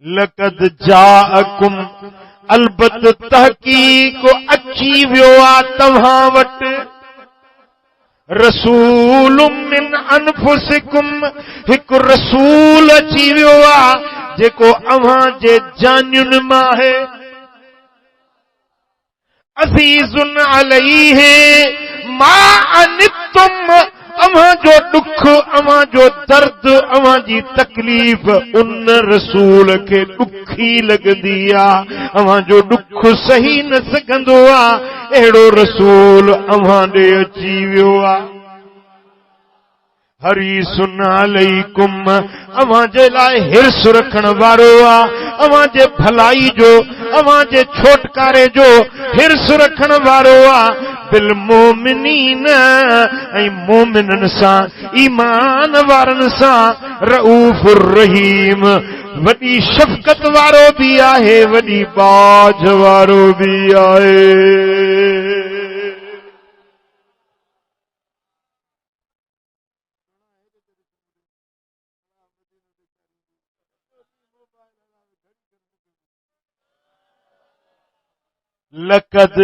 लक़द जाअकुम अलबत तहकीक अची वियो आ तव्हां वटि रसूलुम मिन अनफुसिकुम हिकु रसूल अची वियो आ जेको अव्हां जे जानियुनि मां आहे अज़ीज़ुन अलैहि मा अनितुम अव्हां जो दुख अव्हां जो दर्द अव्हां जी तकलीफ़ उन रसूल खे दुखी लॻंदी आ अव्हां जो दुख सही न सघंदो आ अहिड़ो रसूल अव्हां ॾे अची वियो आ हरीसुन अलैकुम अव्हां जे लाइ हिर्स रखण वारो आ अव्हां जे भलाई जो अव्हां जे छोटकारे जो हिर्स रखण वारो आ बिल मोमिनीन ऐं मोमिनन सां ईमान वारन सां रऊफुर रहीम वॾी शफ़क़त वारो भी आहे वॾी बाझ वारो भी आहे लक़द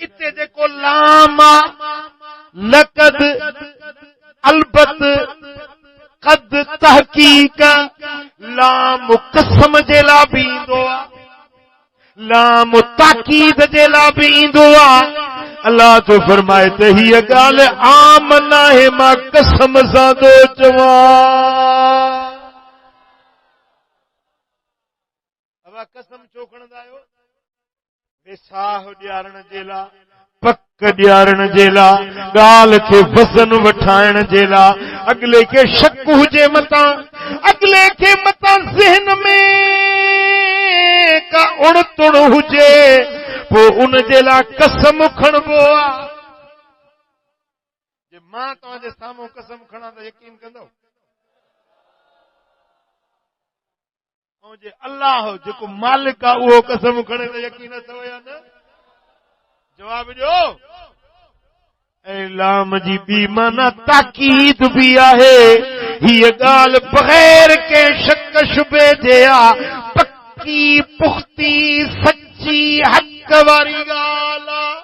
इते जेको लाम लक़द अलबत क़द तहकीक लाम कसम जे लाइ बि ईंदो आहे लाम ताकीद जे लाइ बि ईंदो आहे अल्लाह तो फरमाए त हीअ ॻाल्हि आम नाहे मां कसम सां थो चवां कसम छो खणंदा आहियो विसाह ॾियारण जे लाइ पक ॾियारण जे लाइ ॻाल्हि खे वज़न वठाइण जे लाइ अॻिले खे शक हुजे मतां अॻिले खे मतां ज़हन में का उण तुण हुजे पोइ उन जे लाइ कसम खणबो आहे जे मां तव्हांजे साम्हूं कसम खणां त यकीन कंदव ऐं जे अल्लाह जेको मालिक आहे उहो कसम खणे त यकीन अथव या न जवाब ॾियो ऐं लाम जी ॿी माना ताकीद बि आहे हीअ ॻाल्हि बग़ैर कंहिं शक शुबे जे आहे पक्की पुख़्ती सची हक़ वारी ॻाल्हि आहे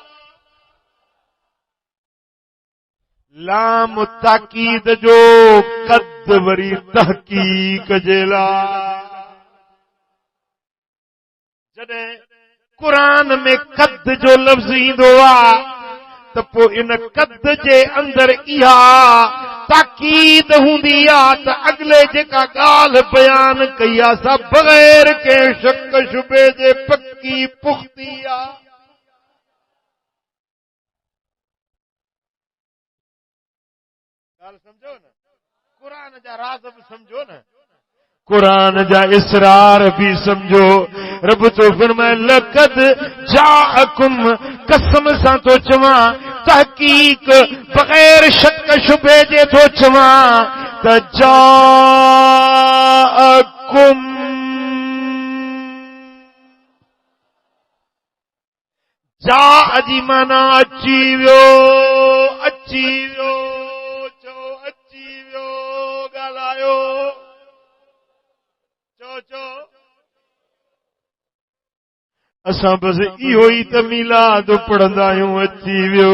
लाम ताकीद जो क़द वरी तहक़ीक़ जे लाइ जॾहिं क़ुरान में क़द जो लफ़्ज़ ईंदो आहे त पोइ इन क़द जे अंदरि इहा ताकीद हूंदी आहे त अॻिले जेका ॻाल्हि बयान कई आहे सा बग़ैर कंहिं शक शुबे जे पक्की पुख़्ती आहे ॻाल्हि सम्झो न क़ुरान जा राज़ बि सम्झो न कुरान जा इसरार भी समझो रब तो फरमाए लक़द जाअकुम कसम सां तो चवां तहकीक बग़ैर शक शुबे जे तो चवां त जाअकुम जा जी माना अची वियो चो अची वियो ॻाल्हायो चो असां बस इहो ई त मिलाद पढ़ंदा आहियूं अची वियो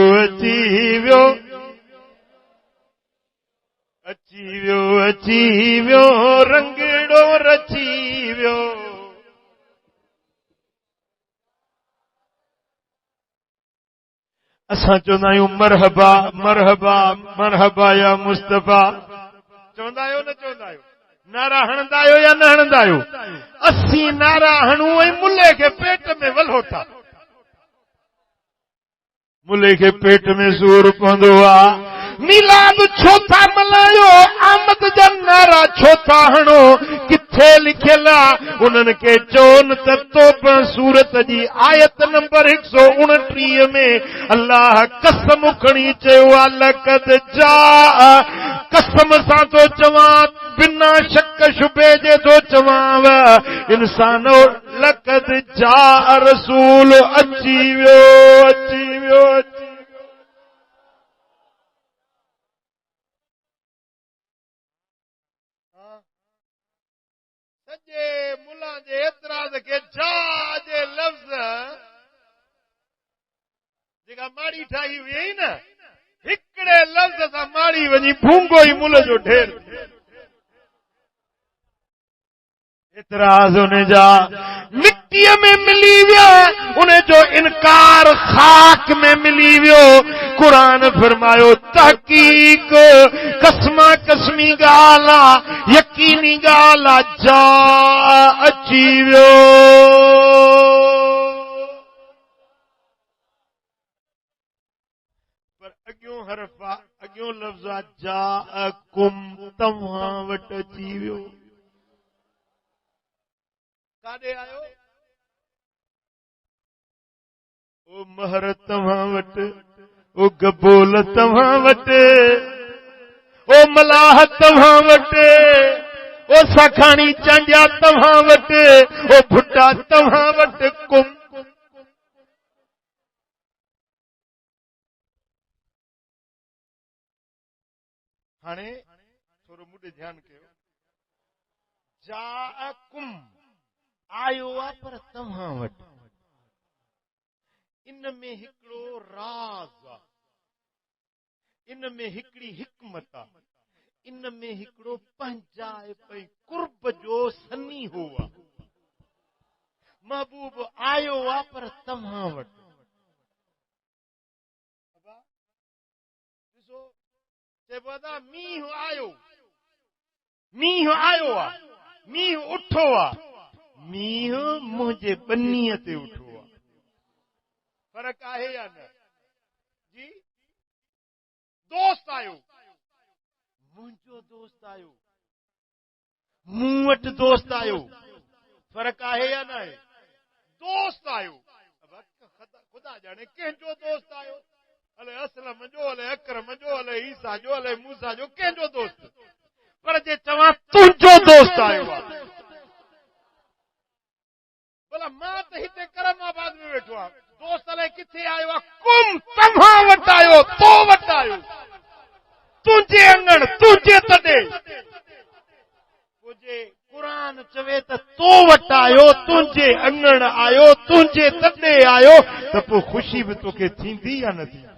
रंगड़ो रची वियो असां चवंदा आहियूं मरहबा मरहबा मरहबा या मुस्तफ़ा चवंदा आहियो न चवंदा आहियो नारा हणंदा आहियो या न हणंदा आहियो असीं नारा हणूं ऐं मुल्ले खे पेट में वलो था मुल्ले खे पेट में सूर पवंदो आहे मिलाद छो था मल्हायो आमद जा नारा छो था हणो किथे लिखियल आहे उन्हनि खे चवनि त तौबा सूरत जी आयत नंबर 129 में अल्लाह कसम खणी चयो आहे लक़द जा कसम सां थो चवां बिना शक शुबे जे थो चवांव इंसान लक़द जा रसूल अची वियो सॼे मुल्ला जे एतराज़ के जा जे लफ़्ज़ जेका माड़ी ठाही हुई न हिकिड़े लफ़्ज़ सां माड़ी वञी भूंगो ई मुल जो ढेर एतराज़ उन जा मिट्टीअ में मिली विया उन जो इनकार खाक में मिली वियो कुरान फरमायो तहकीक कसमा कसमी ॻाल्हि आहे यकीनी ॻाल्हि आहे जा अची वियो पर अॻियों हर्फ़ आहे अॻियों लफ़्ज़ आहे जाअकुम तव्हां वटि अची वियो काॾे आयो ओ महर तव्हां वटि ओ गबोल तव्हां वटि ओ मलाह तव्हां वटि ओ सखाणी चांडिया तव्हां वटि ओ भुट्टा तव्हां वटि कुम हाणे थोरो मुंडे ध्यानु कयो जाअकुम आयो आहे पर तव्हां वटि इन में हिकिड़ो राज़ आहे इन में हिकिड़ी हिकमत आहे इन में हिकिड़ो पंहिंजाए पई कुर्ब जो सनी हो आहे महबूब आयो आहे पर तव्हां वटि ॾिसो चइबो आहे मींहुं आयो आहे मींहुं उठो आहे मींहुं मुंहिंजे बनीअ ते उठो आहे फर्क आहे या न जी दोस्त आयो मुंहिंजो दोस्त आयो मूं वटि दोस्त आयो फर्क आहे या न आहे दोस्त आयो ख़ुदा ॼाणे कंहिंजो दोस्त आयो अले असलम जो अले अकरम जो अले ईसा जो अले मूसा जो कंहिंजो दोस्त पर जे चवां तुंहिंजो दोस्त आयो आहे भला मां त हिते करमाबाद में वेठो आहियां दोस्त अलाए किथे आयो आहे कुम तव्हां वटि आयो तो वटि आयो तुंहिंजे अंगण तुंहिंजे तॾे तुंहिंजे क़ुरान चवे त तो वटि आयो तुंहिंजे अंगण आयो तुंहिंजे तॾे आयो त पोइ ख़ुशी बि तोखे थींदी या न थींदी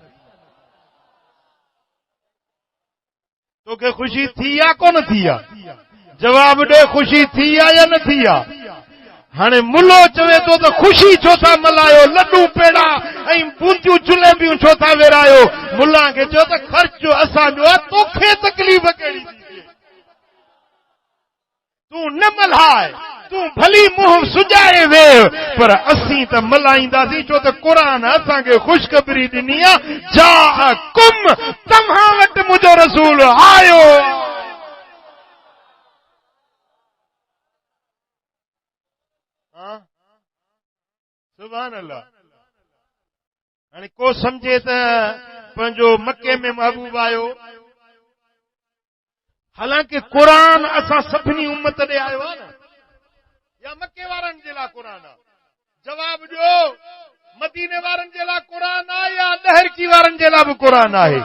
तोखे ख़ुशी थी या कोन थी आहे जवाब ॾे ख़ुशी थी या न थी आहे हाणे मुलो चवे थो त ख़ुशी छो था मल्हायो लॾूं पेड़ा ऐं बूंदियूं जलेबियूं छो था विरायो मुल्ला खे चयो त ख़र्च असांजो आहे तोखे तकलीफ़ कहिड़ी थी थिए तूं न मल्हाए तूं भली मुंहुं सुॼाए वेह पर असीं त मल्हाईंदासीं छो त क़ुरान असांखे ख़ुशख़बरी ॾिनी आहे जाअकुम तव्हां वटि मुंहिंजो रसूल आयो सुभान अल्लाह हाणे को सम्झे त पंहिंजो मके में महबूब आयो हालांकि क़ुरान असां सभिनी उम्मत ॾे आयो आहे न या मके वारनि जे लाइ क़ुरान आहे जवाब ॾियो मदीने वारनि जे लाइ क़ुरान आहे या लहरकी वारनि जे लाइ बि क़ुरान आहे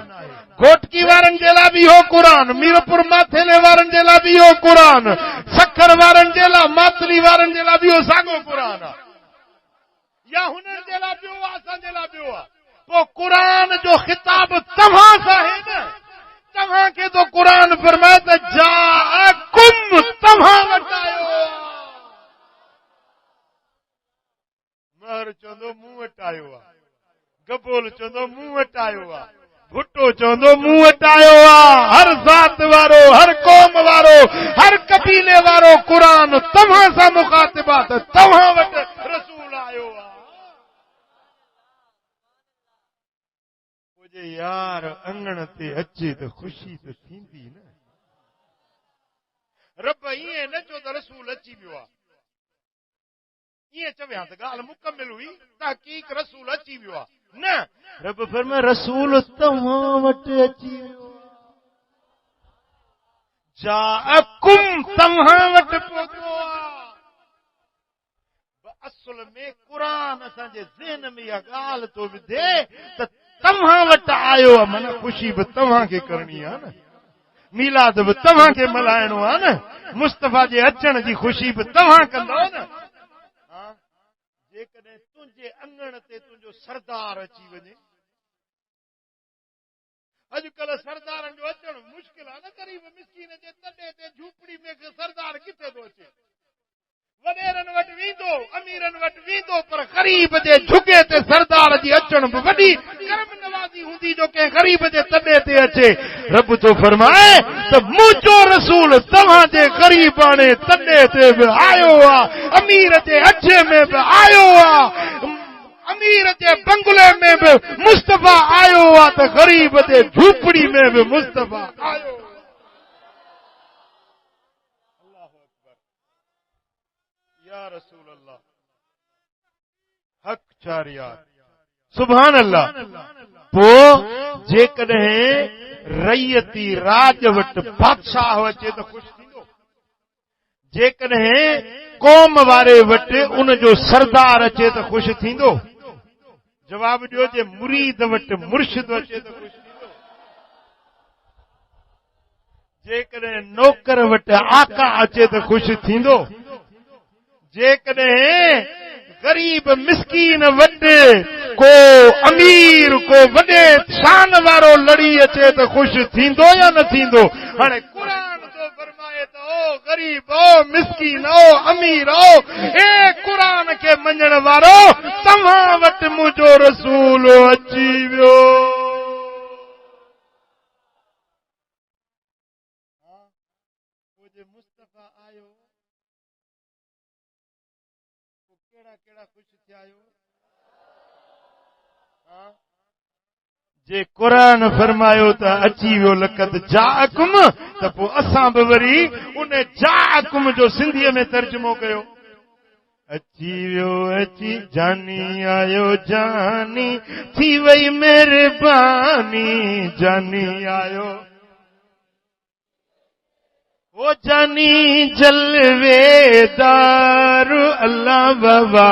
घोटकी वारनि जे लाइ बि इहो क़ुरान मीरपुर माथेले वारनि जे लाइ बि इहो क़ुरान सखर वारनि जे लाइ मातली वारनि जे लाइ बि इहो साॻियो क़ुरान आहे या हुननि जे लाइ ॿियो आहे असांजे लाइ ॿियो आहे पोइ क़ुरान जो ख़िताब तव्हां सां आहे न तव्हांखे तो क़ुरान फरमाए त जाअकुम तव्हां वटि आयो महर चवंदो मूं वटि आयो आहे गबोल चवंदो मूं वटि आयो आहे भुट्टो चवंदो मूं वटि आयो आहे हर ज़ात वारो हर क़ौम वारो हर कबीले वारो क़ुरान तव्हां सां मुखातिब आहे त तव्हां वटि रसूल आयो आहे जे यार अंगण ते अचे त ख़ुशी त थींदी न रब ईअं न चयो त रसूल अची वियो आहे ईअं चविया त ॻाल्हि मुकमिल हुई तहक़ीक़ रसूल अची वियो आहे न रब फरमाए रसूल तव्हां वटि अची वियो जाअकुम तव्हां वटि पहुतो आहे असुल में क़ुरान असांजे ज़हन में इहा ॻाल्हि थो विधे त तव्हां वटि आयो आहे माना ख़ुशी बि तव्हांखे करणी आहे न मीलाद बि तव्हांखे मल्हाइणो आहे न मुस्तफ़ा जे अचण जी ख़ुशी बि तव्हां कंदव न जेकॾहिं तुंहिंजे अंगण ते तुंहिंजो सरदार अची वञे, अॼुकल्ह सरदारनि जो अचणु मुश्किल आहे न, ग़रीब मिसकीन जे तॾे ते झूपड़ी में सरदार किथे थो अचे? वॾेरनि वटि वेंदो, अमीरनि वटि वेंदो, पर ग़रीब जे झुगे ते सरदार जी अचण बि वॾी करम नवाज़ी हूंदी जो कंहिं ग़रीब जे तॾे ते अचे। रब थो फरमाए त मुंहिंजो रसूल तव्हांजे ग़रीबाणे तॾे ते बि आयो आहे, अमीर जे अछे में बि आयो आहे, अमीर जे बंगले में भी मुस्तफा आयो आ तो गरीब जे झूपड़ी में भी मुस्तफा आयो। अल्लाह अकबर, या रसूल अल्लाह, हक चारियार, सुभान अल्लाह। पो जेकॾहिं रैयती राज वटि बादशाह अचे तो ख़ुशि थींदो, जेकॾहिं क़ौम वारे वटि उन जो सरदार अचे तो ख़ुशि थींदो? जवाब ॾियो, जे मुरीद वटि मुर्शिद अचे त ख़ुशि थींदो? जेकॾहिं नौकर वटि आका अचे त ख़ुशि थींदो? जेकॾहिं ग़रीब मिसकीन वटि को अमीर को वॾे शान वारो लड़ी अचे त ख़ुशि थींदो या न थींदो? हाणे क़ुरान तो फरमाए त ओ गरीब ओ मिसकीन ओ अमीर ओ, ए क़ुरान खे मञण वारो, तव्हां वटि मुंहिंजो रसूल अची वियो। जे मुस्तफा आयो, कहिड़ा कहिड़ा ख़ुशि थिया आहियो? जे क़ुरान फरमायो त अची वियो लक़द जाअकुम, त पोइ असां बि वरी उन जाअकुम जो सिंधीअ में तर्जुमो कयो। अची वियो अची जानी आयो जानी, थी वई महिरबानी जानी आयो। ओ जानी जलवेदार अल्लाह बाबा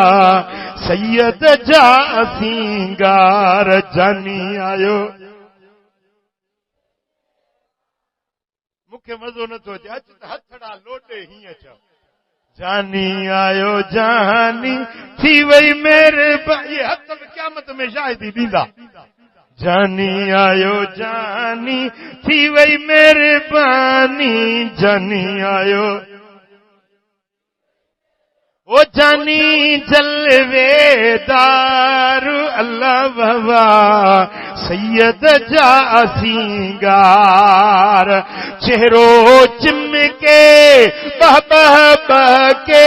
सैयद जा सिंगार जानी आयो। मूंखे मज़ो नथो अचे, अच त हथड़ा लोटे हीअं चओ, जानी आयो जानी थी वई महिरबानी, ये हथ में क़यामत में शायदि ही ॾींदा। जानी आयो जानी थी वई महिरबानी जानी आयो। ओ जानी जलवेदार अल्लाह बाबा सैयद जा सिंगार, चेहरो चिमके बह बह बह के,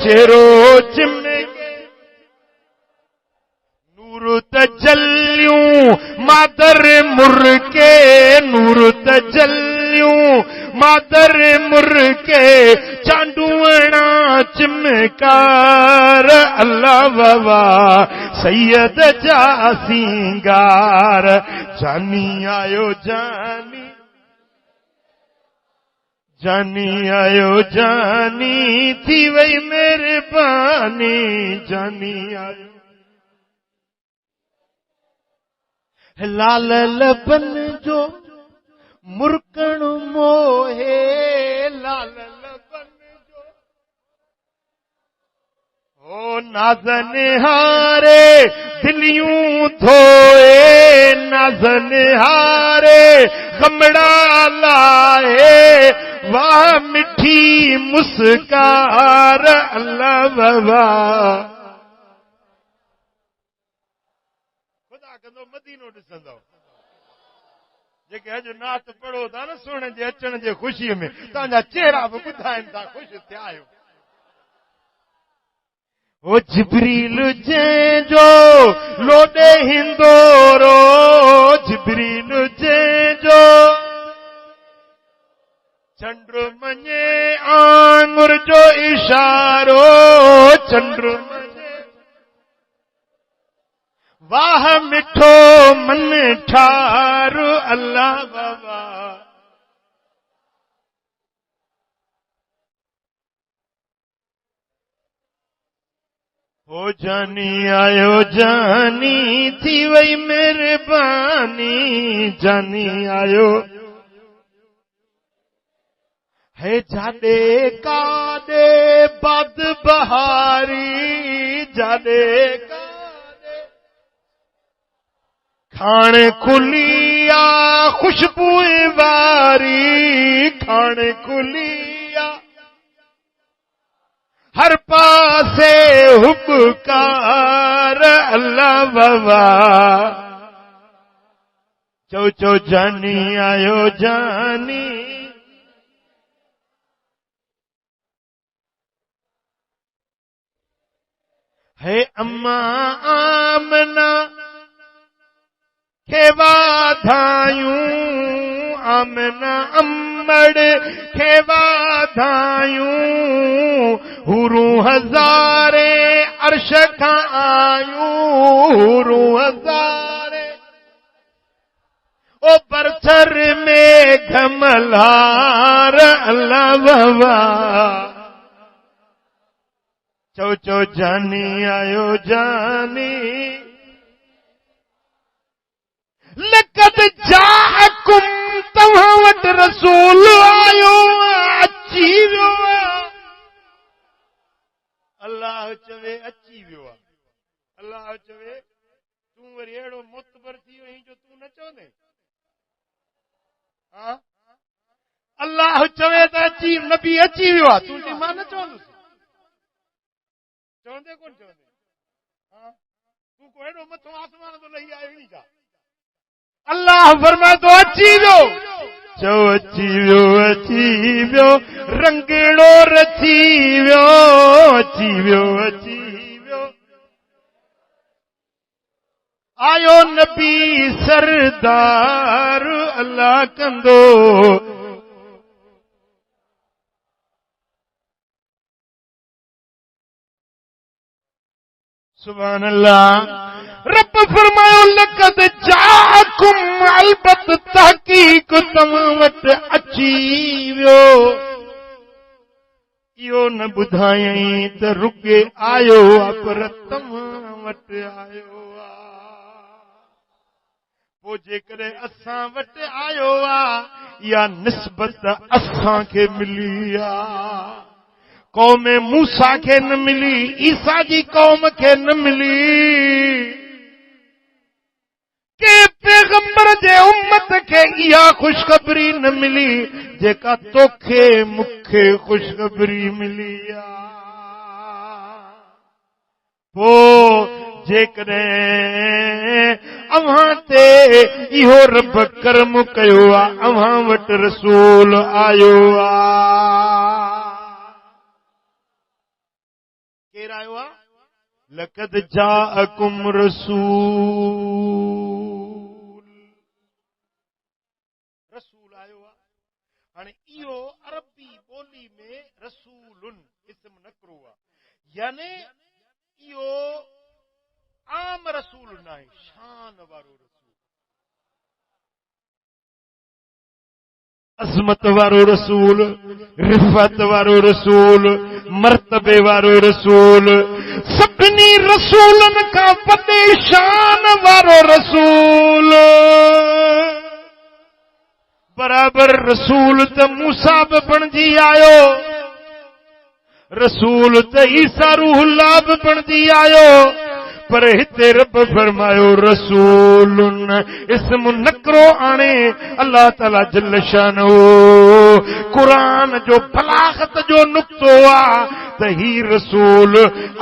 चेहरो चिमके नूर तजल्लियूं मादर मुर्के, नूर तजल्लियूं मादर मुर्के, चांदूअणा चिमकार अल्लाह बाबा सैयद जा सिंगार जानी आयो जानी, जानी आयो जानी थी वई महिरबानी जानी आयो। लाल लबन जो मुर्कण मोहे, लाल लबन जो ओ नाज़न हारे दिलियूं धोए, नाज़न हारे कमड़ा लाए, वाह मिठी मुस्कार अल्लाह बाबा। खुदा कंदो मदीनो ॾिसंदो, जेके अॼु नात पढ़ो था न सोने जे अचण जे ख़ुशीअ में, तव्हांजा चेहरा बि ॿुधाइनि था ख़ुशि थिया आहियो। ओ जिब्रील जंहिंजो लोॾे हिंदोरो, जिब्रील जंहिंजो चंड मञे आंगुर जो इशारो, चंड वाह मिठो मन ठारू अल्लाह बाबा। ओ जानी आयो जानी थी वई महिरबानी जानी आयो। है जाडे काडे बद बहारी, जादे खाने खुलिया खुशबू वारी खाने खुलिया हर पासे हुबकार अल्लाह बाबा चो चो जानी आयो जानी है अम्मा आमना के वाधायूं आमना अम्मड़ के वाधायूं हुरू हजारे अर्श का आयूं हुरू हजारे ओ बरसर में घमलार अल्लाह बाबा चो चो जानी आयो जानी लक़द जाअकुम तव्हां वटि रसूल आयो अची वियो अल्लाह चवे अची वियो अल्लाह चवे तूं वरी अहिड़ो मुतबर थी वियो जो तूं न चवंदे अल्लाह चवे त अची नबी अची वियो आहे तूं मां न चवंदुसि चवंदे कोन चवंदे तूं को एॾो मथो आसमान तो लही आयो नी छा अल्लाह फरमाए तो अची वियो चो अची वियो रंगड़ो रची वियो अची वियो आयो नबी सरदार अल्लाह कंदो सुभान अल्लाह रब फरमायो लक़द जाकुम अलबत तहकीक तव्हां वटि अची वियो इहो न ॿुधायई त रुके आयो आहे पर तव्हां वटि आयो पोइ जेकॾहिं असां वटि आयो आहे इहा निस्बत असां खे मिली आहे कौम मूसा खे न मिली ईसा जी कौम खे न मिली के पैगंबर जे उम्मत खे इहा ख़ुशख़बरी न मिली जेका तोखे मूंखे ख़ुशख़बरी मिली पोइ जेकॾहिं अव्हां ते इहो रब कर्म कयो आहे अव्हां वटि रसूल आयो आहे केर आयो आहे लक़द जाअकुम रसूल आयो आहे हाणे इहो अरबी ॿोली में रसूलुन इस्म नकरो आहे यानी इहो आम रसूल न आहे शान वारो रसूल अज़मत वारो रसूल रिफ़त वारो रसूल मर्तबे वारो रसूल सभिनी रसूलनि खां वॾे शान वारो रसूल बराबर रसूल त मूसा बि बणिजी आयो रसूल त ईसा रूहुल्लाह बि बणिजी आयो पर हिते रब फरमायो रसूलुन इस्म नकरो आणे अल्लाह ताला जल शानो कुरान जो बलागत जो नुक्तो आहे त ही रसूल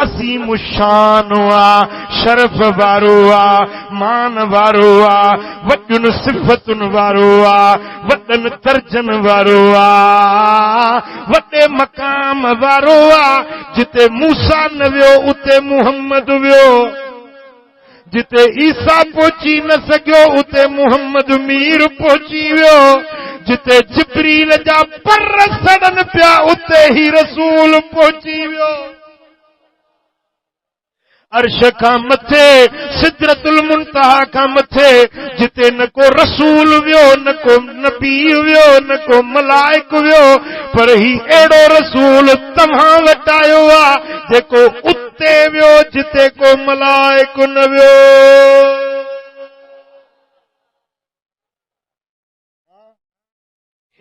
असीम शान आहे शरफ वारो आहे मान वारो आहे वॾुनि सिफ़तुनि वारो आहे वॾनि दर्जन वारो आहे वॾे मक़ाम वारो आहे जिते मूसा न वियो उते मुहम्मद वियो जिते ईसा पहुची न सघियो उते मुहम्मद मीर पहुची वियो जिते जिब्रील जा पर सड़न पिया उते ही रसूल पहुची वियो अर्श खां मथे सिदरतुल मुंतहा खां मथे जिते न को रसूल वियो न को नबी वियो न को मलाइक वियो पर ही अहिड़ो रसूल तव्हां वटि आयो आहे जेको उते वियो जिते को मलाइक न वियो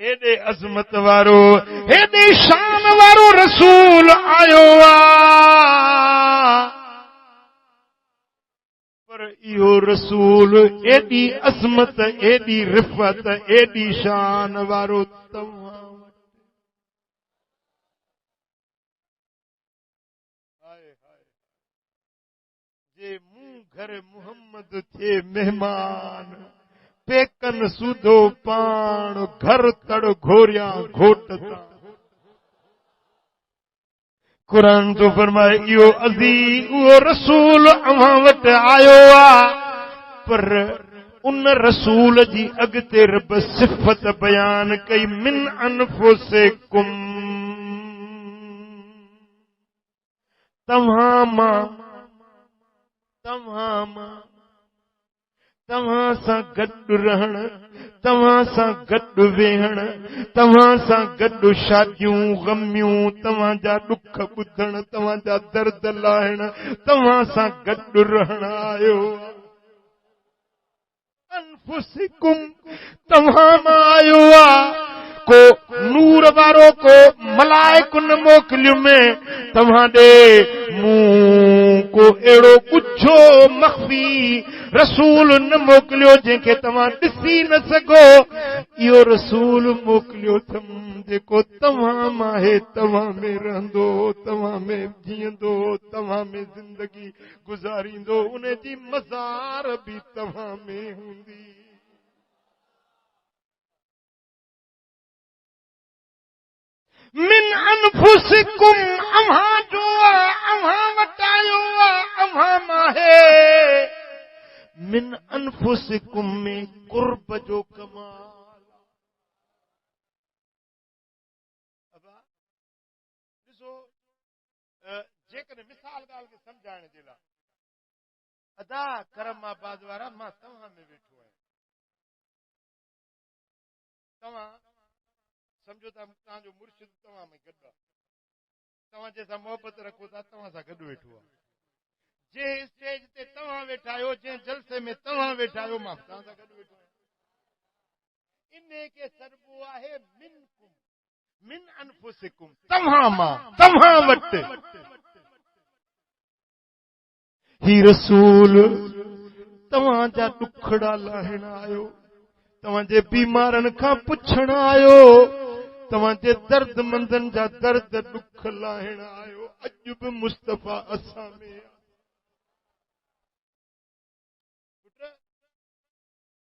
हेॾे अज़मत वारो हेॾे शान वारो रसूल आयो आहे इहो रसूल एडी अज़मत एडी रिफ़त एडी शान वारो तव्हां जे मूं घर मुहम्मद थे मेहमान पेकन सुधो पाण घर तड़ घोरिया घोटता कुरान तो फरमाए इहो अज़ीज़ उहो रसूल अव्हां वटि आयो आ पर उन रसूल जी अॻिते रब सिफ़त बयान कई मिन अनफुसिकुम तव्हां सां गॾु रहण तव्हां सां गॾु वेहण तव्हां सां गॾु शादियूं ग़मियूं तव्हां जा ॾुख ॿुधण तव्हां जा दर्द लाहिण तव्हां सां गॾु रहण आयो अनफुसिकुम तव्हां मां आयो आहे को नूर वारो को मलाइकुन मोकिलियो में तव्हां ॾे मूं को अहिड़ो ॻुझो मख़फ़ी रसूल न मोकिलियो जंहिंखे तव्हां ॾिसी न सघो इहो रसूल मोकिलियो अथमि जेको तव्हां मां आहे तव्हां में रहंदो तव्हां में जीअंदो तव्हां में ज़िंदगी गुज़ारींदो उन जी मज़ार बि तव्हां में हूंदी मिन अनफुसिकुम अव्हां जो अव्हां वटायो अव्हां माहे मिन अनफुसिकुम में कुर्ब जो कमाल ॾिसो जेकॾहिं मिसाल ॻाल्हि खे सम्झाइण जे लाइ अदा करम आबाद वारा मां तव्हां में वेठो आहियां तव्हां समझो था तव्हांजो मुर्शिद तव्हां में गॾु आहे तव्हां जंहिंसां मोहबत रखो था तव्हां सां गॾु वेठो आहे जंहिं स्टेज ते तव्हां वेठा आहियो जंहिं जलसे में तव्हां वेठा आहियो मां तव्हां सां गॾु वेठो आहियां इन खे सॾिबो आहे मिन अनफुसिकुम तव्हां मां तव्हां वटि ही रसूल तव्हां जा ॾुखड़ा लाहिण आयो तव्हांजे बीमारनि खां पुछण आयो तव्हांजे दर्दमंदनि जा दर्द ॾुख लाहिण आयो अॼु बि मुस्तफ़ा असां में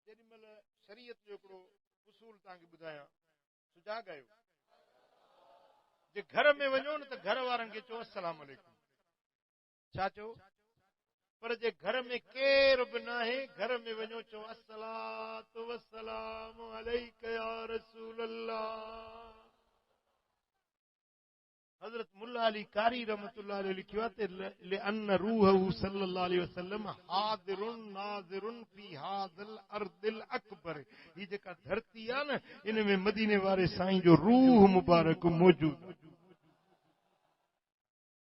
जेॾीमहिल शरीयत जो हिकिड़ो उसूल तव्हांखे ॿुधायां सुजाॻ आहियो जे घर में वञो न त घर वारनि खे चओ अस्सलाम वालेकुम छा चओ पर जे घर में केर बि न आहे घर में वञो चओ अस्सलातु वस्सलामु अलैका या रसूल अल्लाह हज़रत मुल्ला अली कारी रहमतुल्लाह अलैहि लिखियो आहे त लिअन्न रूहहु सल्लल्लाहु अलैहि वसल्लम हादिरुन नाज़िरुन फी हाज़िल अर्दिल अकबर ही जेका धरती आहे न इन में मदीने वारे साईं जो रूह मुबारक मौजूद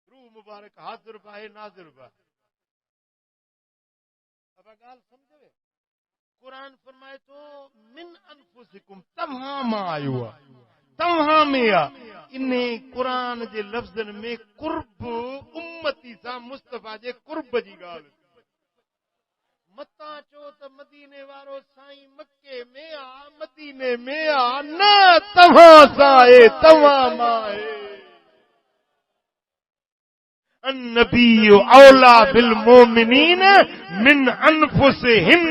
रूह मुबारक हाज़िर बि आहे नाज़िर बि आहे अब ॻाल्हि सम्झो कुरान फरमाए थो मिन अनफुसिकुम तव्हां मां आयो आहे तव्हां में आहे इन कुरान जे लफ़्ज़नि में कुर्ब उम्मती सां मुस्तफ़ा जे कुर्ब जी ॻाल्हि मतां चओ त मदीने वारो साईं मके में आहे मदीने में आहे न तव्हां सां आहे तव्हां मां आहे अन्नबी औला बिल मोमिनीन मिन अनफुसिहिम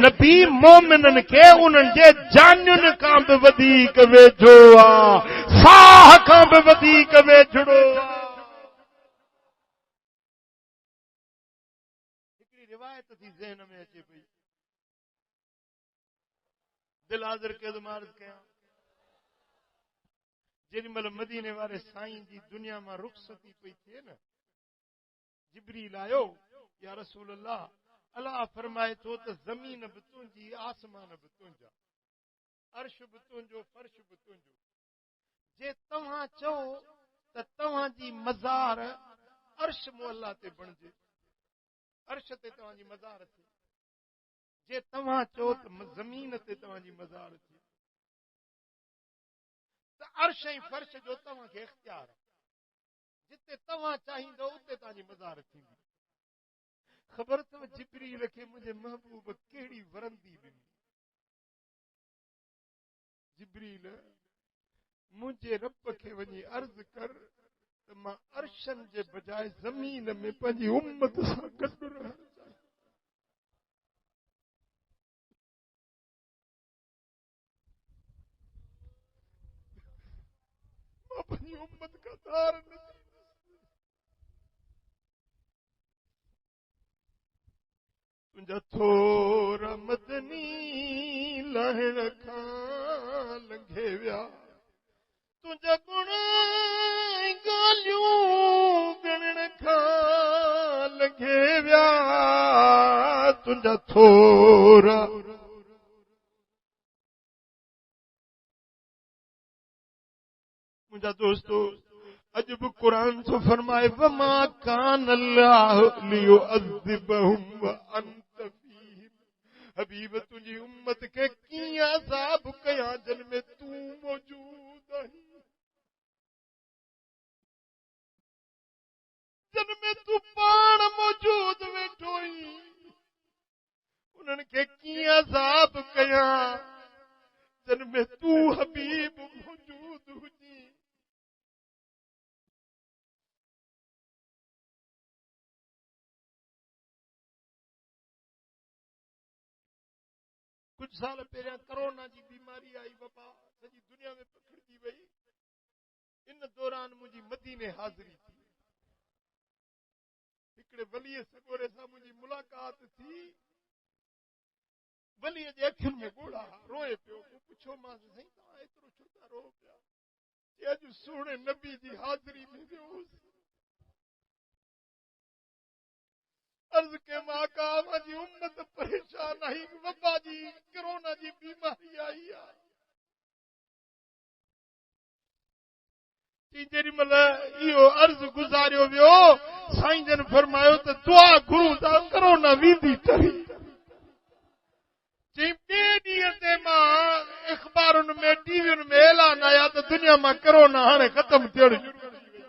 नबी मोमिननि खे उन्हनि जे जानियुनि खां बि वधीक वेझो आहे साह खां बि वधीक वेझड़ो आहे हिकिड़ी रिवायत थी ज़हन में अचे पई दिल हाज़िर कयो त मां अर्ज़ कयां जेॾीमहिल मदीने वारे साईं जी दुनिया मां रुख़सती पई थिए न जिब्रील आयो या रसूल अल्लाह अल्लाह फरमाए थो त ज़मीन बि तुंहिंजी आसमान बि तुंहिंजा अर्श बि तुंहिंजो फर्श बि तुंहिंजो जे तव्हां चओ त तव्हांजी मज़ार अर्श मुअल्ला ते बणिजे अर्श ते तव्हांजी मज़ार थिए जे तव्हां चओ त ज़मीन ते तव्हांजी मज़ार थिए त अर्श ऐं फर्श जो तव्हांखे इख्तियार आहे जिते तव्हां चाहींदो उते तव्हांजी मज़ार थींदी ख़बर अथव जिब्रील खे मुंहिंजे महबूब कहिड़ी वरंदी ॾिनी। जिब्रील मुंहिंजे रब खे वञी अर्ज़ कर त मां अर्शन जे बजाए ज़मीन में पंहिंजी उम्मत सां गॾु रहण चाहियां। मां पंहिंजी उम्मत का धार न थी। तुंहिंजा थोरा मदनी लहण खां लंघे विया, तुंहिंजा गुण ॻाल्हियूं ॻणण खां लंघे विया, तुंहिंजा थोरा मुंहिंजा दोस्तो अॼु बि क़ुरान थो फरमाए वमा कान अल्लाह लियुअज़्ज़िबहुम व अंत फीहिम। हबीब तुंहिंजी उम्मत खे कीअं अज़ाब कयां जिन में तूं मौजूद आहीं, जिन में तूं पाण मौजूद वेठो आहीं। उन्हनि खे कीअं अज़ाब कयां जिन में तूं हबीब मौजूद हुजी। कुछ साल पहिरियां कोरोना जी बीमारी आई, वबा सॼी दुनिया में पखिड़जी वई। इन दौरान मुंहिंजी मदीने हाज़िरी थी। हिकिड़े वलीअ सॻोरे सां मुंहिंजी मुलाक़ात थी। वलीअ जे अखियुनि में ॻोढ़ा, रोए पियो। मूं पुछियो मांसि साईं तव्हां एतिरो छो था रो पिया? अॼु सुहिणे नबी जी हाज़िरी में वियो हुउसि। अर्ज़ के माका मुंहिंजी उम्मत परेशान आई, वबा जी कोरोना जी बीमारी आई आहे। जेॾी महिल इहो अर्ज़ गुज़ारियो वियो, साईं जन फरमायो त दुआ घुरूं था कोरोना वेंदी टरी। चई ॿिए ॾींहं ते मां अख़बारुनि में टीवियुनि में ऐलान आया त दुनिया मां कोरोना हाणे ख़तम थियण शुरू थी वई।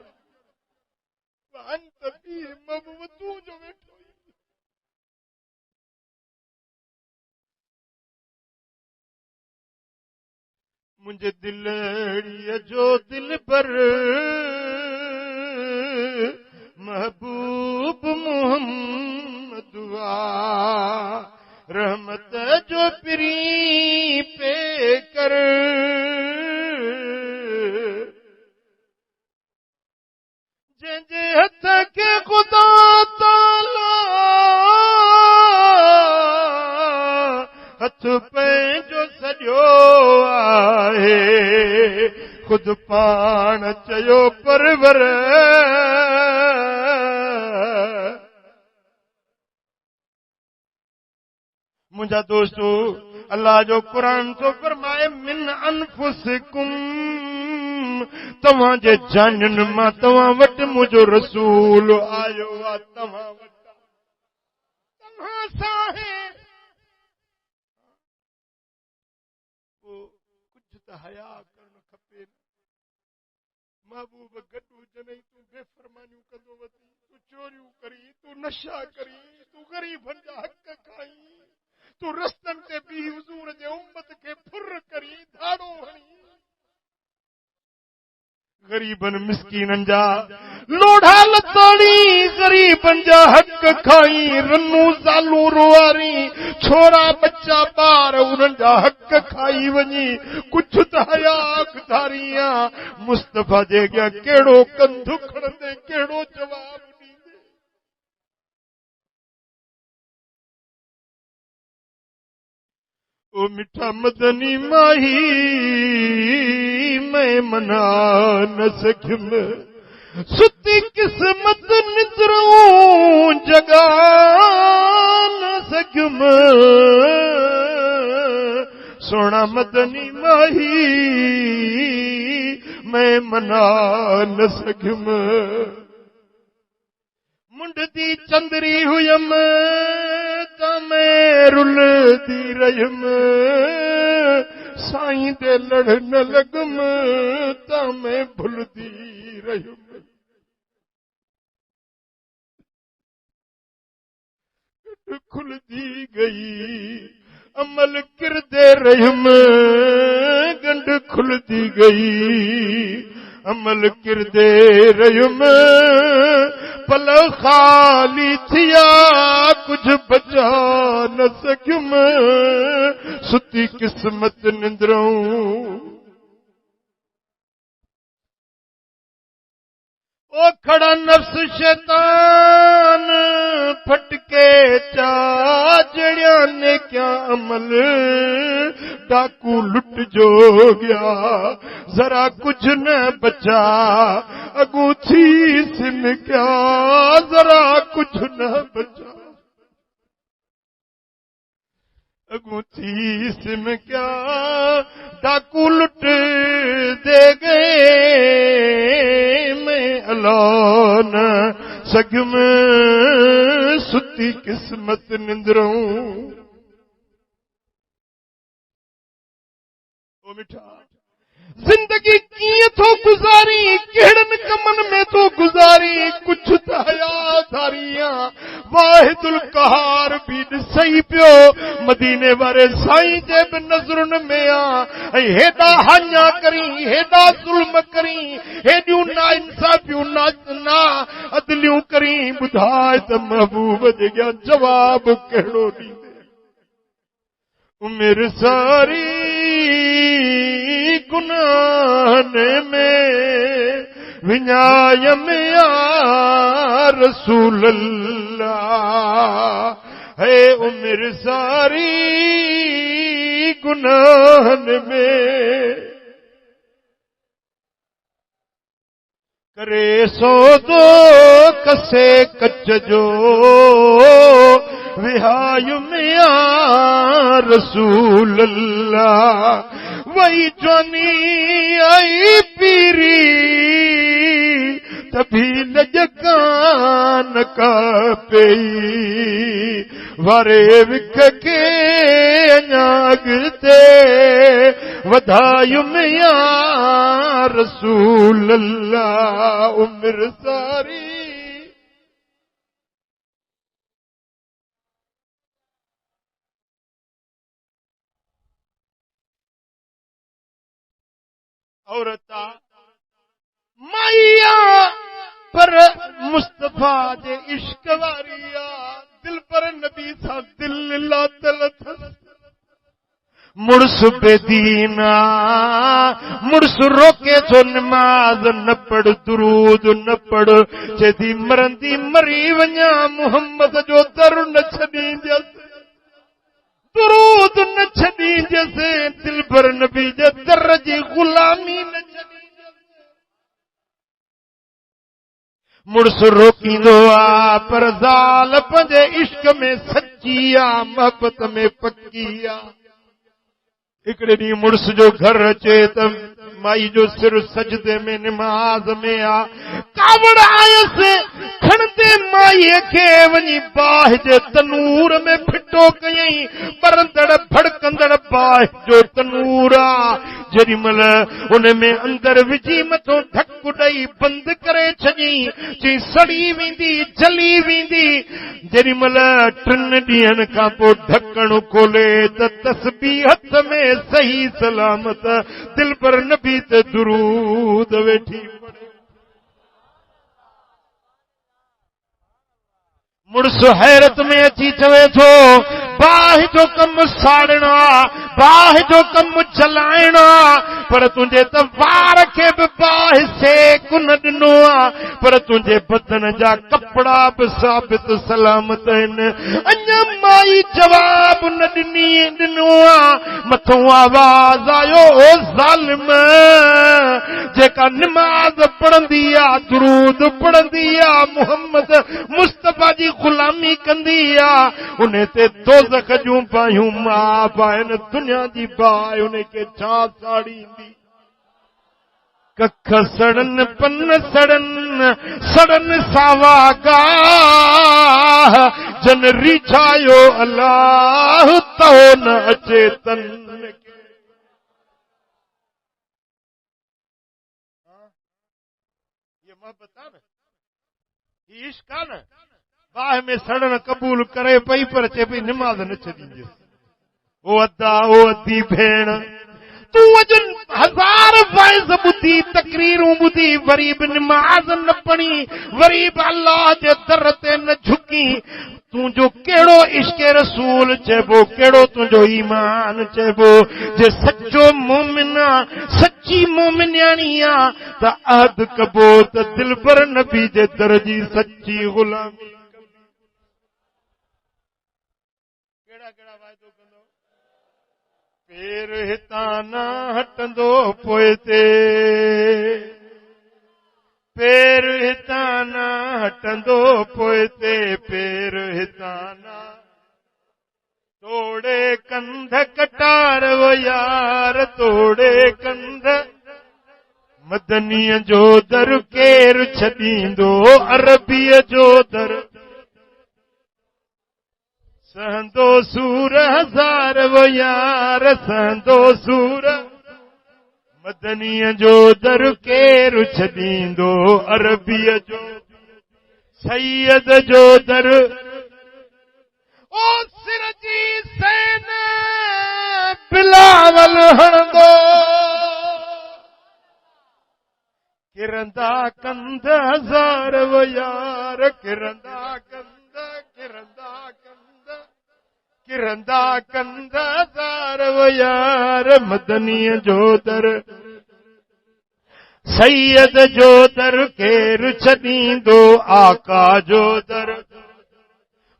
अंत फीहिम महबूब तूं जो वेठो। मुंहिंजे दिलड़ीअ जो दिल पर महबूब मोहम्मद रहमत जो पिरी पे कर, जंहिंजे हथ खे ख़ुदा ताला हथ पंहिंजो सॼो आहे, खुद पाण चयो परवर। मुंहिंजा दोस्तो अल्लाह जो क़ुरान थो फरमाए मिन अनफुसिकुम, तव्हांजे जानियुनि मां तव्हां वटि मुंहिंजो रसूल आयो आहे। तव्हां वटि तव्हां सां कुझु त हया करणु खपे। महबूब गॾु हुजनि तूं बेफ़रमानियूं कंदो वती, तूं चोरियूं करी, तूं नशा करी, तूं ग़रीबनि जा हक़ खाई, तूं रस्तनि ते बीह हुज़ूर जे उम्मत खे फुर करी, धाड़ो हणी, ग़रीबनि मिसकीननि जा लोढ़ा लताड़ी, ग़रीबनि जा हक़ खाई, रनू ज़ालू रुआरी, छोरा बच्चा ॿार उन्हनि जा हक़ खाई वञी, कुझु त हया धारिया। मुस्तफ़ा जे अॻियां कहिड़ो कंधु खणंदे, कहिड़ो जवाब ॾींदे? ओ मिठा मदनी माही मैं मना न सघियुमि, सुती किस्मत निद्रूं जगा न सघियुमि। सोना मदनी माही मैं मना न सघियुमि। मुंड दी चंदरी हुयमि त मैं रुलदी रहियमि, साईं दे लड़ न लगुमि त मैं भुलदी रहियमि। खुलदी गई अमल किरदे रहम गंढ खुलदी गई अमल किरदे रहम पल खाली थिया कुछ बचा न सकुम सुती किस्मत निंद्रऊं ओ खड़ा नफ्स शैतान फटके चा जड़िया ने क्या अमल डाकू लुट जो गया जरा कुछ न बचा अगू थी सिम क्या जरा कुछ न बचा अगू थी सिम क्या डाकू लुट दे गए मैं अलान सगम सुती किस्मत निंद्रों ओ मिठा जिंदगी कीअं थो गुज़ारी कहिड़नि कमनि में थो गुज़ारी कुछ त हयादारियां वाहिदुल कहार बि ॾिसई पियो मदीने वारे साईं जे बि नज़रुनि में आ ऐं हेॾा हाञा करी हेॾा ज़ुल्म करी हेॾियूं नाइंसाफ़ियूं ना अदलियूं करी ॿुधाए त महबूब जे अॻियां जवाब कहिड़ो ॾींदे उमिरि सारी गुनाहन में विञायम या रसूल अल्लाह है उम्र सारी गुनाहन में करे सौदो कसे कच जो विहायुम या रसूल अल्लाह वही जवानी आई पीरी तभी लजकान का पेई वारे विख के अञागते वधायुम या रसूल अल्लाह उम्र सारी औरता माइया पर मुस्तफा जे इश्क वारिया दिल पर नबी सा दिल ला तलथस मुड़स बेदीना मुड़स रोके जो नमाज न पढ़ दुरूद न पढ़ चेदी मरंदी मरी वञा मोहम्मद जो दर न छॾींदस दुरूद न छॾींदसि दिल भर नबी जे दर जी गुलामी न छॾींदसि मुड़स रोकींदो आ पर ज़ाल पंहिंजे इश्क में सची आ मोहब्बत में पक्की आ हिकिड़े ॾींहुं मुड़स जो घर अचे त माई जो सिर सजदे में नमाज़ में आ कावड़ आयसि खणंदे माईअ खे वञी बाहि जे तनूर में फिटो कयई बरंदड़ भड़कंदड़ बाहि जो तनूर आ जेॾी महिल उन में अंदर विझी मथो ढक ॾेई बंदि करे छॾी चई सड़ी वेंदी जली वेंदी जेॾी महिल 3 ॾींहंनि खां पोइ ढकणु खोले त तस्बीह हथ में सही सलामत दिल पर नबी ते दुरूद वेठी मुड़स हैरत में अची चवे थो बाहि जो कमु साड़णा बाहि जो कमु जलाइणा पर तुंहिंजे त वार खे बि बाहि सेक न ॾिनो आहे पर तुंहिंजे बदन जा कपड़ा बि साबित सलामत आहिनि अञा माई जवाब न ॾिनो आहे मथों आवाज़ आयो ओ ज़ालिम जेका नमाज़ पढ़ंदी आहे दुरूद पढ़ंदी आहे मोहम्मद मुस्तफा जी गुलामी कंदी आहे उन ते दोज़ख जूं बाहियूं माफ़ आहिनि दुनिया जी बाहि उन खे छा साड़ींदी कख सड़न पन सड़न सड़न सावा गाह जन रिझायो अल्लाह तो न अचे तन ये मोहब्बत आहे न ये इश्क आहे न बाह में सड़न कबूल करे पई पर चे पई नमाज न छॾींदसि ओ अदा ओ अदी भेण तूं अॼु 1000 वाइज़ ॿुधी तकरीरूं ॿुधी वरी बि नमाज न पढ़ी वरी बि अल्लाह जे दर ते न झुकी तुंहिंजो कहिड़ो इश्क रसूल चइबो कहिड़ो तुंहिंजो ईमान चइबो जे सचो मोमिन सची मोमिन्याणी आ त अहद कबो त दिलबर नबी जे दर जी सची गुलामी कहिड़ा कहिड़ा वाइदो कंदो पेर हितां न हटंदो पोइ ते पेर हितां न हटंदो पोइ ते पेर हितां न तोड़े कंध कटार वो यार तोड़े कंध मदनीअ जो दर केर छॾींदो अरबीअ जो दर सहंदो सूर 1000 वो यार सहंदो सूर मदनीअ जो दर केर छॾींदो अरबीअ जो सैयद जो दर ओ सिर जी सैन बिलावल हणंदो किरंदा कंध 1000 वो यार किरंदा कंध किरंदा कंध 1000 वो यार मदनीअ जो दर सैयद जो दर केर छॾींदो आका जो दर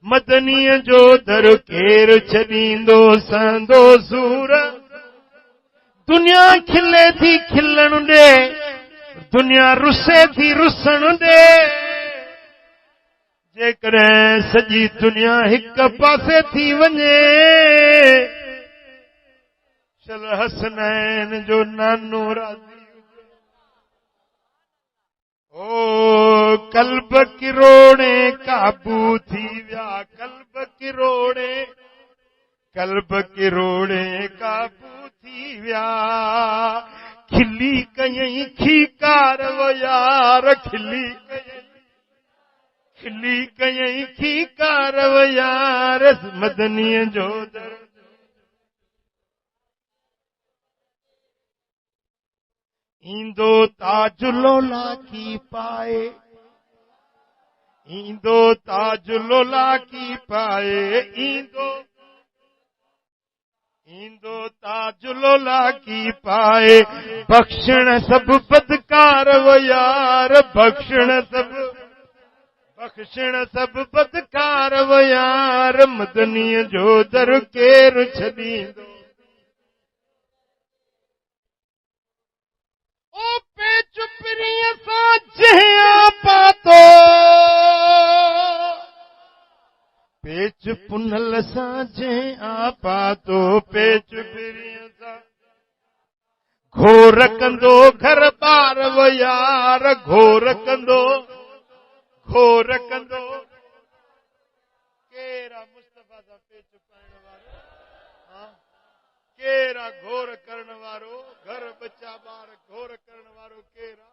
मदनीअ जो दर केर छॾींदो सहंदो सूर दुनिया खिले थी खिलण ॾे दुनिया रुसे थी रुसण ॾे जेकॾहिं सॼी दुनिया हिक पासे थी वञे चल हसनैन जो नानो राज़ी ओ कल्ब किरोड़े काबू थी विया कल्ब किरोड़े काबू थी विया खिली कयई खीकार वो यार खिली कयई खीकार वो यार मदनीअ जो दर ईंदो ताजुलोला की पाए ईंदो ताजुलोला की पाए ईंदो ताजुलोला की पाए बख्शण सब बदकार वो यार बख्शण सब बदकार वो यार मदनीअ जो दर केर छॾींदो ओ पेच पिरीअ सां जहिं पातो पेच पुनल सां जहिं पातो पेच पिरीअ सां घोर कंदो घर ॿार वो यार घोर कंदो केरा मुस्तफा सां पेच पाइण वारो केरा घोर करण वारो घर बच्चा ॿार घोर करण वारो केरा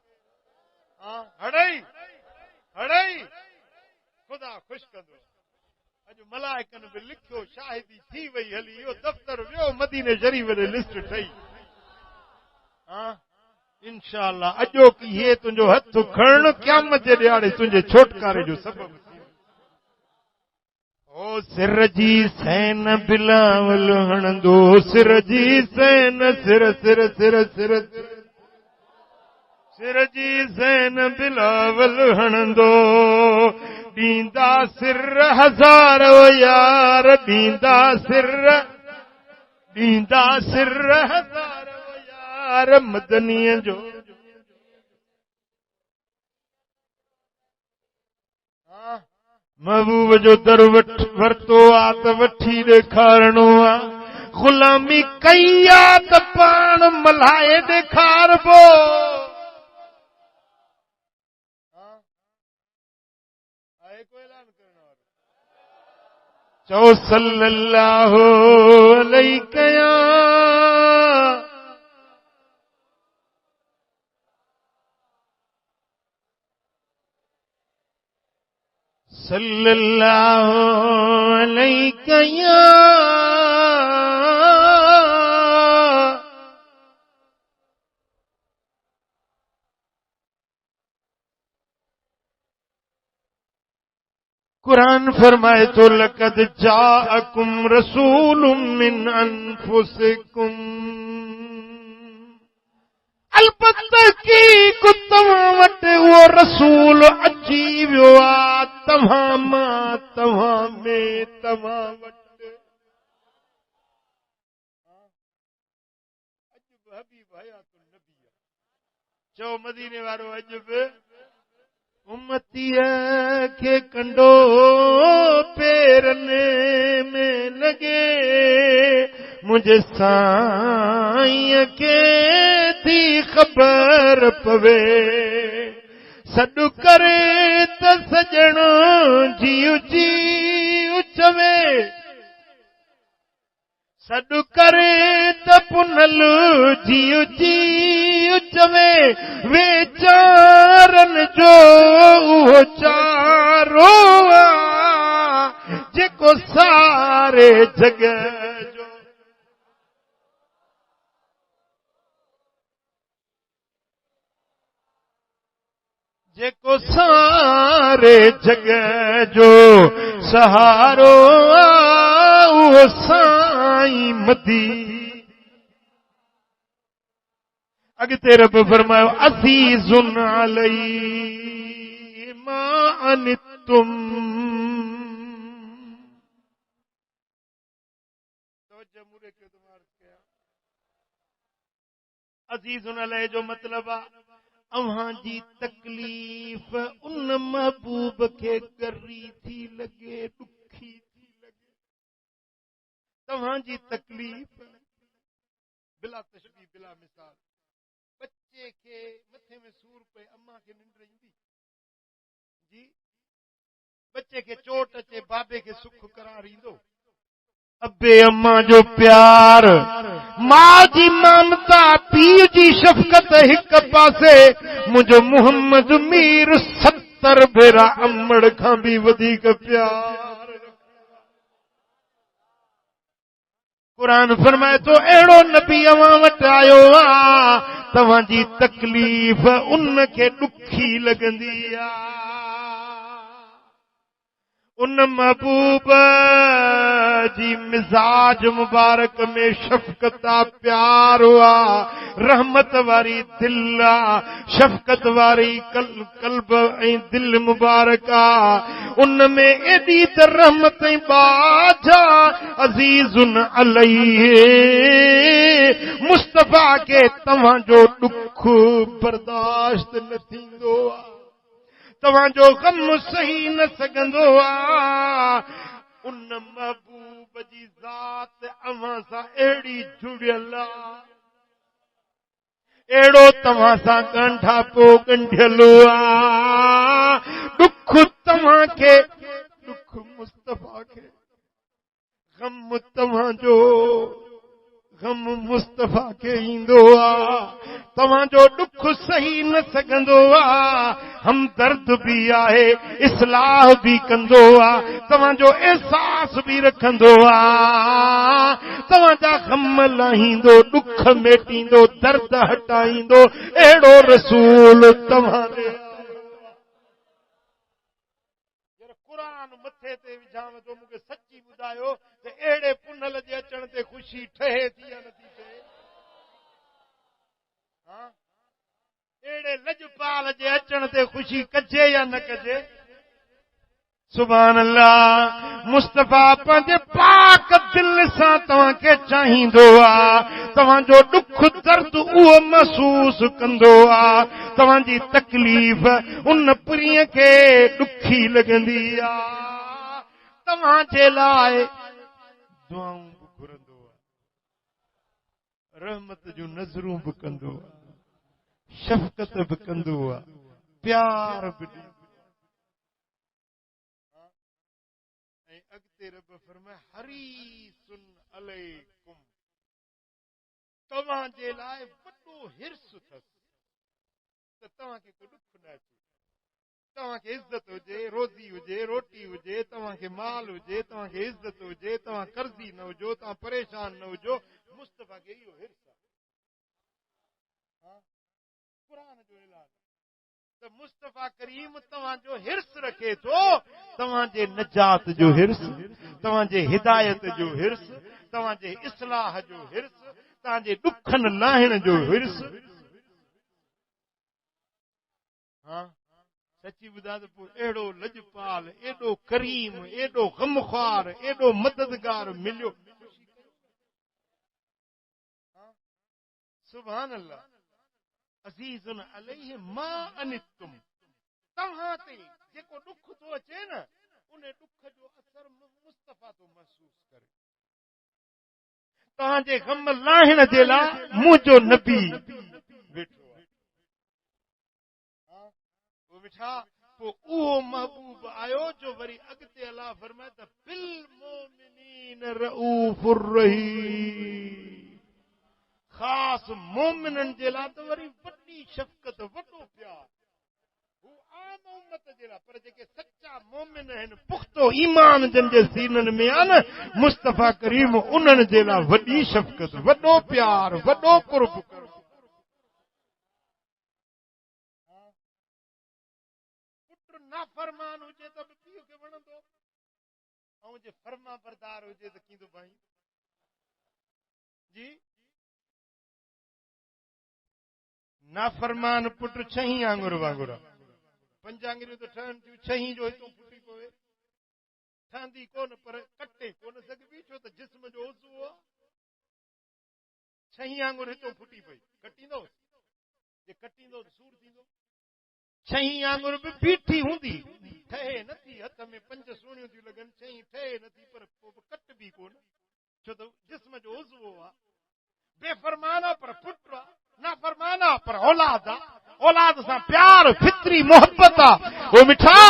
हड़ई ख़ुदा ख़ुश कंदो अॼु मलाइकनि बि लिखियो शाहिदी थी वई हली इहो दफ़्तर वियो मदीने शरीफ़ जी लिस्ट ठही इंशाअल्लाह अॼो की हे तुंहिंजो हथ खणण क़यामत जे ॾियारे तुंहिंजे छुटकारे जो सबब ओ सिर जी सैन बिलावल हणंदो सिर जी सैन सिर जी सैन बिलावल हणंदो ॾींदा सिर 1000 यार ॾींदा सिर 1000 यार मदनीअ जो महबूब जो दर वरतो आ त वठी ॾेखारणो आ गुलामी कई आ त पाण मल्हाए ॾेखारबो चओ सल्लल्लाहु अलैहि सल्लल्लाहु अलैहि या कुरान फरमाए तो लक़द जाअकुम रसूलुम मिन अनफुसिकुम अलबत्ता की को तव्हां वटि उहो रसूल अची वियो आहे तव्हां मां तव्हां में तव्हां वटि अॼु बि हबीब हयातुन नबी चओ मदीने वारो अॼु बि उम्मतीअ खे कंडो पेरनि में लॻे मुंहिंजे साईं खे थी ख़बर पवे सॾु करे त सॼणो जीउ जीउ चवे सॾु करे त पुनल जीउ जीउ चवे वेचारनि जो उहो चारो आहे जेको सारे जग जो जेको सारे जग जो सहारो आहे उहो साईं मदी अॻिते रब फरमायो अज़ीज़ुन अलैहि मा अनितुम अज़ीज़ुन अलैहि जो मतलब आहे अव्हां जी तकलीफ़ उन महबूब खे गरी थी लॻे ॾुखी थी लॻे तव्हां जी तकलीफ़ बिला तशबीह बिला मिसाल बच्चे खे मथे में सूर पए अम्मा खे निंड ईंदी जी बच्चे खे चोट अचे बाबे खे सुख करार ईंदो अबे अम्मा जो प्यार मां जी ममता पीउ जी शफ़क़त हिक पासे मुंहिंजो मोहम्मद मीर 70 भेरा अमड़ खां बि वधीक प्यार कुरान फरमाए तो अहिड़ो नबी अवां वटि आयो आहे तव्हां जी तकलीफ़ उन खे ॾुखी लॻंदी आहे उन महबूब जी मिजाज मुबारक में शफ़क़त प्यार हुआ रहमत वारी दिल शफ़क़त वारी कल्ब ऐं दिल मुबारक उन में एॾी त रहमत ऐं बाजा अज़ीज़ुन अलैहि मुस्तफ़ा खे तव्हां जो ॾुख बर्दाश्त न थींदो आहे तव्हां जो गम सही न सघंदो आहे उन महबूब जी ज़ात अव्हां सां अहिड़ी जुड़ियल आहे अहिड़ो तव्हां सां ॻंढापो ॻंढियल आहे ॾुख तव्हां खे ॾुख मुस्तफ़ा खे गम तव्हां जो गम मुस्तफ़ा खे ईंदो आहे तव्हां जो ॾुख सही न सघंदो आहे हमदर्द बि आहे इस्लाह बि कंदो आहे तव्हां जो एहसास बि रखंदो आहे तव्हां जा गम लाहींदो ॾुख मेटींदो दर्द हटाईंदो अहिड़ो रसूल तव्हां ॾे कुरान मथे ते विझांव थो मूंखे सची ॿुधायो त अहिड़े पुनल जे अचण ते ख़ुशी ठहे थी या नथी थिए अहिड़े लजपाल जे अचण ते ख़ुशी कजे या न कजे सुभान अल्लाह मुस्तफ़ा पंहिंजे पाक दिल सां तव्हांखे चाहींदो आहे तव्हांजो ॾुख दर्द उहो महसूस कंदो आहे तव्हांजी तकलीफ़ उन प्रिय खे ॾुखी लॻंदी आहे तव्हांजे लाइ दुआऊं बि घुरंदो आहे रहमत जूं नज़रूं बि कंदो आहे शफ़क़त बि कंदो आहे प्यार बि ऐं अॻिते रब फरमाए हरीसुन अलैकुम तव्हांजे लाइ वॾो हिर्स अथसि त तव्हांखे को ॾुख न अचे तव्हां खे इज़त हुजे, रोज़ी हुजे, रोटी हुजे, तव्हां खे माल हुजे, तव्हां खे इज़त हुजे, तव्हां कर्ज़ी न हुजो, तव्हां परेशान न हुजो, मुस्तफ़ा खे इहो हिर्स आहे। क़ुर जो ऐलान त मुस्तफ़ा करीम तव्हांजो हिर्स रखे थो, तव्हांजे नजात जो हिर्स, तव्हांजे हिदायत जो हिर्स, तव्हांजे इस्लाह जो हिर्स, तव्हांजे ॾुखनि लाहिण जो हिर्स। हा सची ॿुधा त पोइ अहिड़ो लजपाल, एॾो करीम, एॾो गमख़्वार, एॾो मददगार मिलियो। सुभान अल्लाह। अज़ीज़ुन अलैहि मा अनितुम, तव्हां ते जेको ॾुख थो अचे न, उन ॾुख जो असर मुस्तफ़ा थो महसूस करे। तव्हांजे गम लाहिण जे लाइ मुंहिंजो नबी वेठो आहे। वेठा पोइ उहो महबूब आयो जो वरी अॻिते अलाह फरमाए त बिल मोमिनीन रऊफ़ुर रहीम, ख़ासि मोमिननि जे लाइ त वरी वॾी शफ़क़त, वॾो प्यार। हू आम उम्मत जे लाइ, पर जेके सचा मोमिन आहिनि, पुख़्तो ईमान जन जे सीननि में आहे न, मुस्तफ़ा करीम उन्हनि जे लाइ वॾी शफ़क़त, वॾो प्यार, वॾो कुर्ब। पुट नाफ़रमान हुजे त बि पीउ खे वणंदो, ऐं जे फर्मा बरदार हुजे त कींदो भाई जी। नाफ़रमान पुट छही आंगुर वांगुर, पंज आंगुरियूं त ठहनि थियूं, छही जो हितो फुटी पवे, ठहंदी कोन, पर कटे कोन सघबी, छो त जिस्म जो उज़्व आहे। छही आंगुर हितो फुटी पई, कटींदो, जे कटींदो त सूर थींदो। छही आंगुर बि बीठी हूंदी, ठहे नथी, हथ में पंज सुहिणियूं थियूं लॻनि, छही ठहे नथी, पर पोइ कटबी कोन, छो त जिस्म जो उज़्व आहे। बेफ़रमाना पर पुट आहे, नाफ़रमाना पर औलाद आहे। औलाद सां प्यार, फितरी मोहब्बत आहे। वो मिठा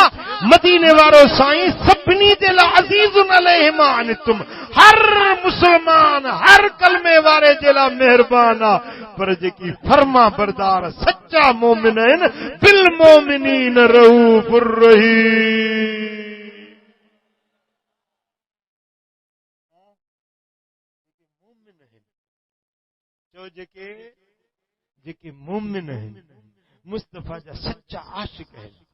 मदीने वारो साईं सभिनी जे लाइ अज़ीज़ुन अलैहि मा अनितुम, हर मुसलमान, हर कलमे वारे जे लाइ महिरबान आहे। पर जेकी फर्मा बरदार सच्चा मोमिन आहिनि, बिल मोमिनीन रऊफ़ुर रहीम। जेके मोमिन आहिनि, मुस्तफ़ा जा सच्चा आशिक आहिनि,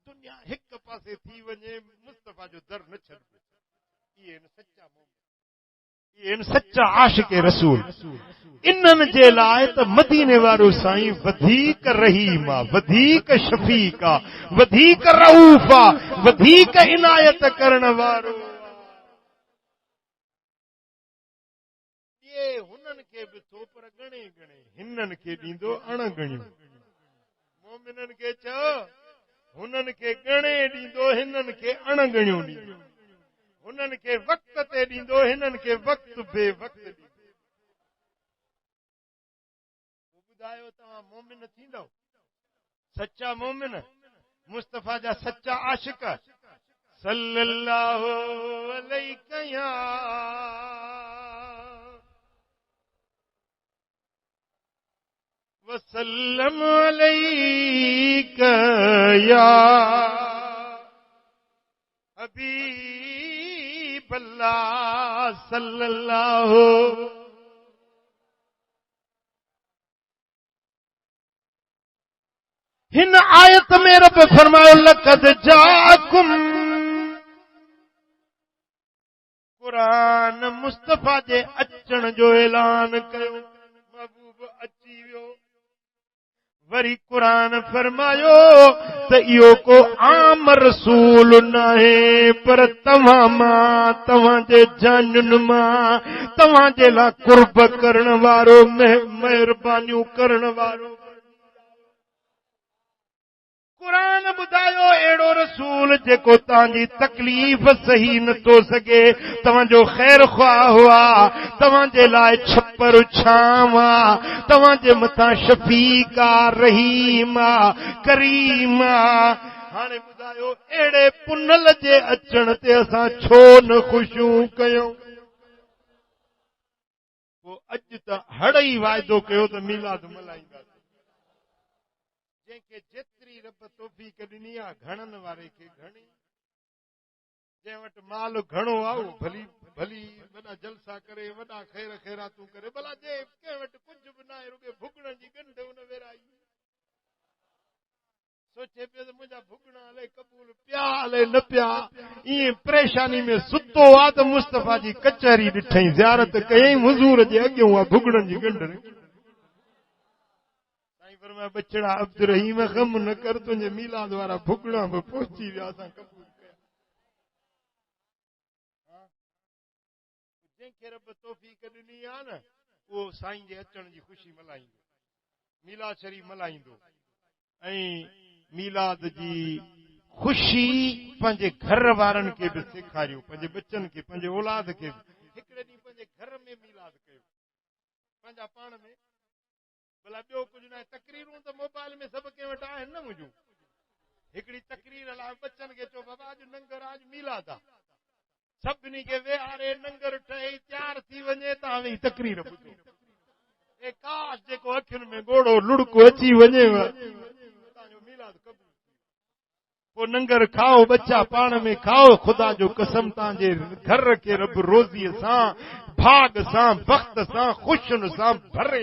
दुनिया हिक पासे थी वञे, मुस्तफ़ा जो दर न छॾिबो। इहे आहिनि सच्चा मोमिन, इहे आहिनि सच्चा आशिक रसूल। इन्हनि जे लाइ त मदीने वारो साईं वधीक रहीम आहे, वधीक शफ़ीक आहे, वधीक रऊफ़ आहे, वधीक इनायत करण वारो। हुननि खे बि थो, पर घणे घणे हिननि खे ॾींदो अणगणियूं। मोमिननि खे चओ, हुननि खे घणे ॾींदो, हिननि खे अणगणियूं ॾींदो। हुननि खे वक़्त ते ॾींदो, हिननि खे वक़्त बे वक़्त ॾींदो। ॿुधायो तव्हां मोमिन थींदव, सच्चा मोमिन, मुस्तफ़ा जा सच्चा आशिक। सल्लल्लाहु अलैहि वसल्लम अलैका या हबीब अल्लाह सल्लल्लाहु। हिन आयत में रब फरमायो लक़द जाकुम, क़ुरान मुस्तफ़ा जे अचण जो ऐलान कयो, महबूब अची वियो। वरी क़ुरान फरमायो त इहो को आम रसूल नाहे, पर तव्हां मां, तव्हांजे जानुनि मां, तव्हांजे लाइ कुर्ब करण वारो, महिरबानियूं करण वारो। क़ुरान ॿुधायो अहिड़ो रसूल जेको तव्हांजी तकलीफ़ सही नथो सघे, तव्हांजो ख़ैर ख़्वाह हुआ, तव्हांजे लाइ छपर छांव, तव्हांजे मथां शफ़ीक आहे, रहीम आहे, करीम आहे। हाणे ॿुधायो अहिड़े पुनल जे अचण ते असां छो न ख़ुशियूं कयूं? पोइ अॼु त हड़ ई वाइदो कयो त मीलाद मल्हाईंदासीं। जंहिंखे जेतिरी रब तौफ़ीक़ ॾिनी आहे घणनि वारे खे घणी जंहिं वटि माल घणो आहे भली भली वॾा जलसा करे वॾा ख़ैर ख़ैरातूं करे भला जे कंहिं वटि कुझु बि न आहे रुॻे भुॻड़नि जी ॻंढ उन वेराई सोचे पियो त मुंहिंजा भुॻड़ा अलाए क़बूल पिया अलाए न पिया ईअं परेशानी में सुतो आहे त मुस्तफ़ा जी कचहरी ॾिठई ज़ियारत कयईं हुज़ूर जे अॻियों आहे भुॻड़नि जी ॻंढ साईं फरमाया बचड़ा अब्दुर्रहीम ग़म न कर तुंहिंजे मीलाद वारा भुॻड़ा बि पहुची विया असां क़बूल कया जंहिंखे रब तौफ़ीक़ ॾिनी आहे न उहो साईं जे अचण जी ख़ुशी मल्हाईंदो मीलाद शरीफ़ मल्हाईंदो ऐं मीलाद जी ख़ुशी पंहिंजे घर वारनि खे बि सेखारियो पंहिंजे बच्चनि खे पंहिंजे औलाद खे हिकिड़े ॾींहुं पंहिंजे घर में मीलाद कयो पंहिंजा पाण में भला ॿियो कुझु न आहे तकरीरूं त मोबाइल में सभु कंहिं वटि आहिनि न मुंहिंजूं हिकिड़ी तकरीर लाइ बच्चनि खे चओ बाबा अॼु नंगर आज मीलाद आहे सभिनी खे वेहारे नंगर ठही तयारु थी वञे तव्हां वेही तकरीर ॿुधो ए काश जेको अखियुनि में ॻोड़ो लुड़को अची वञेव तव्हांजो मीलाद क़बूल पोइ नंगर खाओ बच्चा पाण में खाओ ख़ुदा जो कसम तव्हांजे घर खे रब रोज़ीअ सां भाग सां वक़्त सां ख़ुशियुनि सां भरे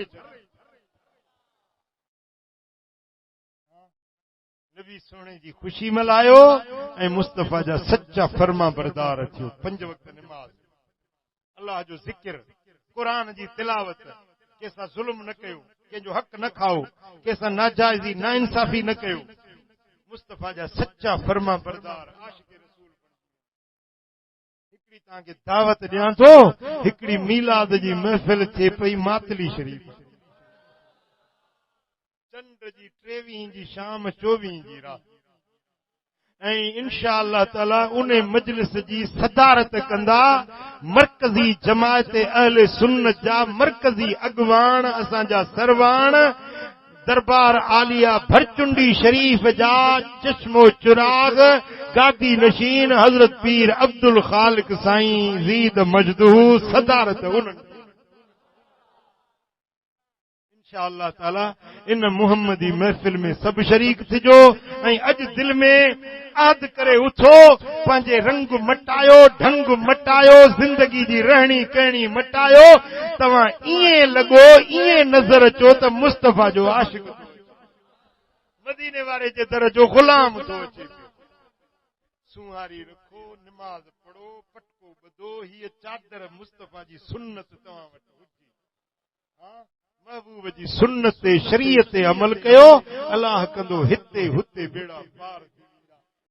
नबी सोने जी ख़ुशी मल्हायो ऐं मुस्तफ़ा जा सच्चा फर्मा बरदार थियो 5 वक़्त निमाज़ अल्लाह जो ज़िक्र क़ुरान जी तिलावत कंहिंसां ज़ुल्म न कयो कंहिंजो हक़ न खाओ कंहिंसां नाजाइज़ी नाइंसाफ़ी न कयो मुस्तफ़ा जा सच्चा फर्मा बरदार आशिक़ रसूल हिकिड़ी तव्हांखे दावत ॾियां थो हिकिड़ी मीलाद जी महफ़िल थिए पई मातली शरीफ़ चंड जी 23 जी शाम 24 जी रात ऐं इंशा अल्लाह ताला उन मजलिस जी सदारत कंदा मरकज़ी जमायत अहले सुन्नत जा मरकज़ी अॻवान असांजा सरवाण दरबार आलिया भरचुंडी शरीफ जा चश्मो चिराग गादी नशीन हजरत पीर अब्दुल खालिक साईं ज़ीद मजदू सदारत उन्हनि इंशाअल्लाह ताला इन मुहम्मदी महफिल में सब शरीक थिजो ऐं अज दिल में आद करे उथो पंहिंजे रंग मटायो ढंग मटायो जिंदगी जी रहणी कहणी मटायो तव्हां ईअं लॻो ईअं नज़र अचो त मुस्तफ़ा जो आशिक़ मदीने वारे जे दर जो ग़ुलाम थो अचे सुहारी रखो नमाज़ पढ़ो पटको ॿधो हीअ चादर मुस्तफ़ा जी सुन्नत तव्हां वटि हुजे हा महबूब जी सुन्नत ते शरीयत ते अमल कयो अलाह कंदो हिते हुते बेड़ा पार